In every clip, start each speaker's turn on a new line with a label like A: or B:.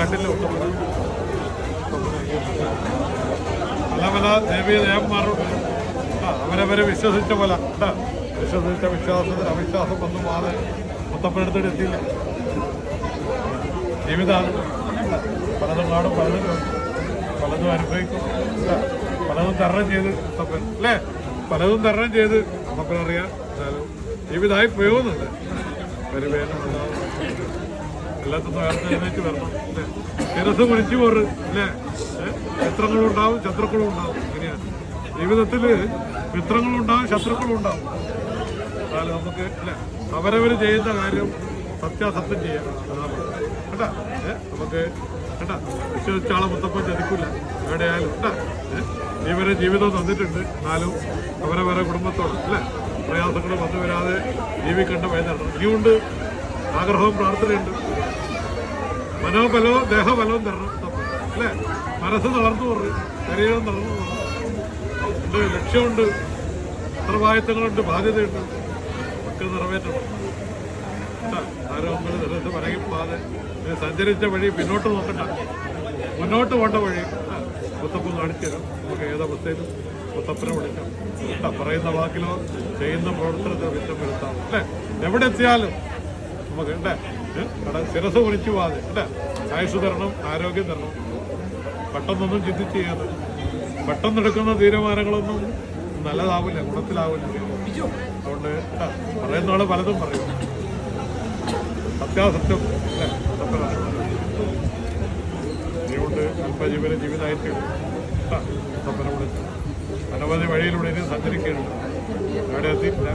A: കണ്ടില്ല പല പല ദേവീയ ദേവന്മാരോട് അവരവരെ വിശ്വസിച്ച പോലെ വിശ്വസിച്ച വിശ്വാസത്തിന് അവിശ്വാസം ഒന്നും മാറി മുത്തപ്പനടുത്തിട്ട് എത്തിയില്ല. ജീവിതമാണ്, പലതും കാണും, പലതും അനുഭവിക്കും, പലതും തരണം ചെയ്ത് മുത്തപ്പൻ അല്ലേ, പലതും തരണം ചെയ്ത് മുത്തപ്പനറിയാം. എന്നാലും ജീവിതമായി പോകുന്നുണ്ട്. പരിവേദന എല്ലാത്തും എഴുന്നേറ്റ് വരണം അല്ലേ, ശിരസ് കുളിച്ചു പോറ് അല്ലേ. മിത്രങ്ങളും ഉണ്ടാവും, ശത്രുക്കളും ഉണ്ടാവും. ഇങ്ങനെയാണ് ജീവിതത്തിൽ, മിത്രങ്ങളും ഉണ്ടാവും, ശത്രുക്കളും ഉണ്ടാവും. എന്നാലും നമുക്ക് അല്ലേ അവരവർ ചെയ്യുന്ന കാര്യം സത്യാസത്യം ചെയ്യാം. അതാണ് കേട്ടാ. നമുക്ക് കേട്ടാ വിശ്വസിച്ചാളെ മുത്തപ്പൻ ചതിക്കില്ല എവിടെയായാലും കേട്ടാ. ഇവരെ ജീവിതം തന്നിട്ടുണ്ട്. എന്നാലും അവരവരെ കുടുംബത്തോട് അല്ലേ പ്രയാസങ്ങൾ വന്നു വരാതെ ജീവിക്കേണ്ട വയനാണ്. ഇനിയുണ്ട് ആഗ്രഹവും പ്രാർത്ഥനയുണ്ട്. മനോബലവും ദേഹബലവും തരണം അല്ലേ. മനസ്സ് തളർന്നു പറഞ്ഞു, ശരീരം തളർന്നു പറഞ്ഞു. ലക്ഷ്യമുണ്ട്, ഉത്തരവാദിത്തങ്ങളുണ്ട്, ബാധ്യതയുണ്ട്. ഒക്കെ നിറവേറ്റണം. ആരോഗ്യം നിലത്ത് വരകിപ്പാതെ സഞ്ചരിച്ച വഴി പിന്നോട്ട് നോക്കണ്ട, മുന്നോട്ട് പോകേണ്ട വഴി മുത്തപ്പൻ കാണിച്ചു തരും. നമുക്ക് ഏതവസ്ഥയിലും മുത്തപ്പനെ വിളിക്കാം. പറയുന്ന വാക്കിലോ ചെയ്യുന്ന പ്രവർത്തനത്തിലോ വിറ്റം വരുത്താം അല്ലേ. എവിടെ എത്തിയാലും നമുക്ക് അല്ലേ ശിരസ് കുനിച്ചു പോകാതെ അല്ലേ. ആയുസ് തരണം, ആരോഗ്യം തരണം. പെട്ടെന്നൊന്നും ചിന്തിച്ച് ചെയ്യാതെ പെട്ടെന്നെടുക്കുന്ന തീരുമാനങ്ങളൊന്നും നല്ലതാവില്ല, ഗുണത്തിലാവില്ല. അതുകൊണ്ട് പറയുന്ന ആള് പലതും പറയും. സത്യാസത്യം അല്ലേ അതുകൊണ്ട് അല്പജീവന ജീവിതമായിട്ട് മുത്തപ്പനെ വിളിച്ചു അനവധി വഴിയിലൂടെ ഇനി സഞ്ചരിക്കുന്നുണ്ട്. അവിടെ എത്തിയിട്ടില്ല.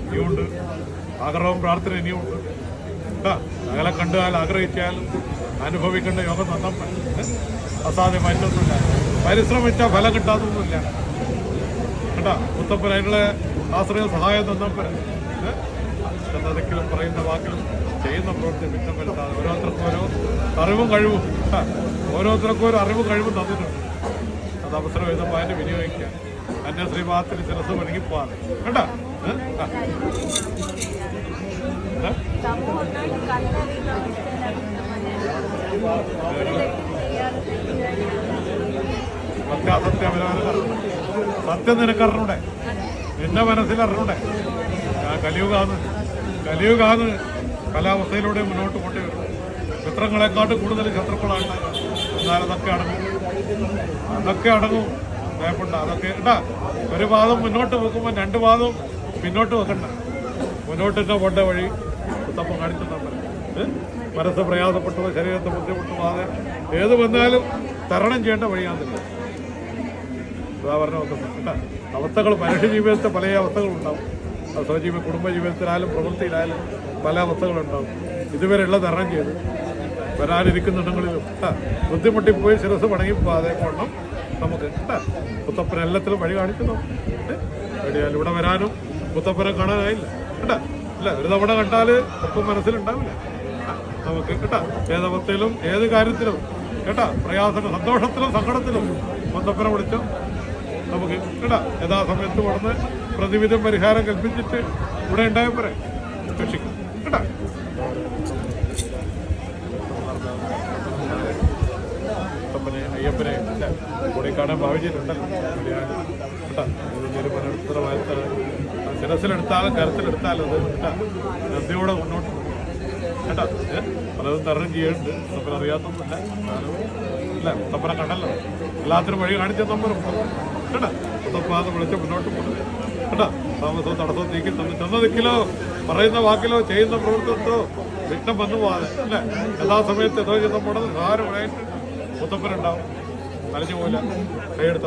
A: ഇനിയുണ്ട് ആഗ്രഹവും പ്രാർത്ഥന ഇനിയുണ്ട്. അകലെ കണ്ടാൽ ആഗ്രഹിച്ചാൽ അനുഭവിക്കേണ്ട യോഗം തന്നപ്പോൾ അസാധ്യമായിട്ടൊന്നുമില്ല. പരിശ്രമിച്ചാൽ ഫലം കിട്ടാതൊന്നുമില്ല കേട്ടാ. മുത്തപ്പൻ അതിനുള്ള ആശ്രയ സഹായം തന്നപ്പോൾ എന്നതൊക്കെയും പറയുന്ന വാക്കിലും ചെയ്യുന്ന പ്രവൃത്തി മിച്ചം വരുത്താതെ ഓരോരുത്തർക്കും ഓരോ അറിവും കഴിവും ഓരോരുത്തർക്കും ഓരോ അറിവും കഴിവും തന്നിട്ടുണ്ട്. അത് അവസരം എഴുതുമ്പോൾ അതിനെ വിനിയോഗിക്കുക. അന്യ ശ്രീഭാഗത്തിന് ശിരസ് വഴങ്ങിപ്പോവാതെ കേട്ടാ. സത്യാസത്യം അവരവരെ അറിഞ്ഞൂടെ, സത്യം നിനക്കറിഞ്ഞൂടെ, നിന്റെ മനസ്സിലറിഞ്ഞൂടെ. കലിയുഗാന്ന് കലാവസ്ഥയിലൂടെ മുന്നോട്ട് കൊണ്ടുവരും. മിത്രങ്ങളെക്കാട്ട് കൂടുതൽ ശത്രുക്കളാണ്. എന്നാൽ അതൊക്കെ അടങ്ങും ഭയപ്പെടണ്ട. അതൊക്കെ കേട്ടാ. ഒരു പാദം മുന്നോട്ട് വെക്കുമ്പോൾ രണ്ട് പാദം പിന്നോട്ട് വെക്കണ്ട. മുന്നോട്ടിന്റെ പോണ്ട വഴി മുത്തപ്പൻ കാണിച്ചു തന്നെ. മനസ്സ് പ്രയാസപ്പെട്ടു, ശരീരത്തെ ബുദ്ധിമുട്ട് പോകാതെ ഏത് വന്നാലും തരണം ചെയ്യേണ്ട വഴിയാന്നില്ല. ഉദാഹരണം നോക്കുന്നു കേട്ടാ. അവസ്ഥകൾ മനുഷ്യ ജീവിതത്തിൽ പല അവസ്ഥകളുണ്ടാവും. സ്വജീവി കുടുംബ ജീവിതത്തിലായാലും പ്രവൃത്തിയിലായാലും പല അവസ്ഥകളുണ്ടാവും. ഇതുവരെയുള്ള തരണം ചെയ്ത് വരാനിരിക്കുന്നുണ്ടെങ്കിലും ബുദ്ധിമുട്ടിപ്പോയി ശിരസ് വണങ്ങിപ്പോകാതെ കൊണ്ടും നമുക്ക് മുത്തപ്പന എല്ലാത്തിലും വഴി കാണിക്കുന്നു. എവിടെയാലും ഇവിടെ വരാനും മുത്തപ്പനെ കാണാനായില്ല കേട്ടാ. അല്ല ഒരു തവണ കണ്ടാൽ ഒപ്പം മനസ്സിലുണ്ടാവില്ല നമുക്ക് കേട്ടാ. ഏതവസ്ഥയിലും ഏത് കാര്യത്തിലും കേട്ടാ, പ്രയാസത്തിലും സന്തോഷത്തിലും സങ്കടത്തിലും മുത്തപ്പനെ വിളിച്ചോ നമുക്ക് കേട്ടാ. യഥാസമയത്ത് വന്ന് പ്രതിവിധം പരിഹാരം കൽപ്പിച്ചിട്ട് ഇവിടെ ഉണ്ടായപ്പോരെ രക്ഷിക്കാം കേട്ടാ. അയ്യപ്പനെ കൂടെ കാണാൻ ഭാവിച്ചിട്ടുണ്ടല്ലോ കേട്ടാ. ഇതൊരു മനോഹരമായ ശിരസിലെടുത്താലും കരത്തിലെടുത്താലും അത് കേട്ടാ നന്ദിയോടെ മുന്നോട്ട് കേട്ടാ. പലതും തരണം ചെയ്യുന്നുണ്ട്. മുത്തപ്പൻ അറിയാത്തൊന്നുമില്ല. അല്ല മുത്തപ്പനെ കണ്ടല്ലോ, എല്ലാത്തിനും വഴി കാണിച്ച നമ്പറും കേട്ടാ. മുത്തപ്പാന്ന് വിളിച്ച് മുന്നോട്ട് പോകുന്നത് കേട്ടാ. താമസവും തടസ്സവും നീക്കി ചെന്നതിക്കിലോ പറയുന്ന വാക്കിലോ ചെയ്യുന്ന പ്രവർത്തനത്തോ വിഘ്നം വന്നു പോകാതെ അല്ലേ. യഥാസമയത്ത് ഏതോ ചെയ്ത മുടന്ന് സാരമായിട്ട് മുത്തപ്പനുണ്ടാവും. നനഞ്ഞു പോയില്ല കൈയെടുത്ത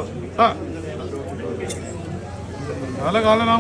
A: കാലകാലനാ